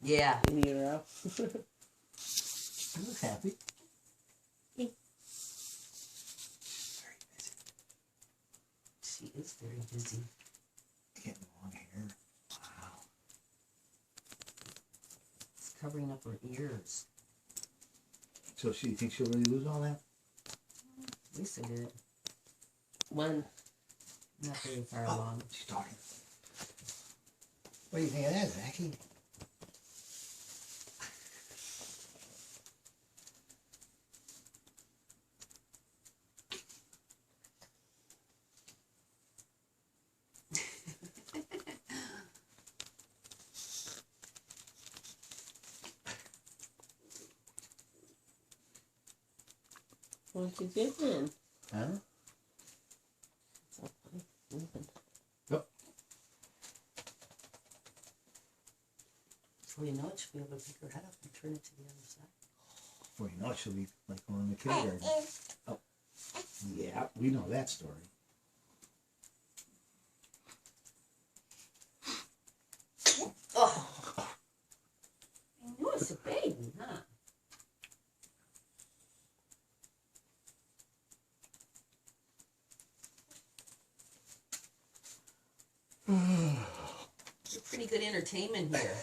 Yeah. In Europe. You look happy. Very busy. She is very busy. Getting long hair. Wow. It's covering up her ears. So you think she'll really lose all that? Lisa did. When? Not very far along. She's talking. What do you think of that, Zachy? What you doing? Huh? It's all funny. Moving. Yep. Before you know it, she'll be able to pick her head up and turn it to the other side. Before you know it, she'll be like going in the kindergarten. Oh. Yeah, we know that story. Oh! I knew it's a baby, huh? You're pretty good entertainment here.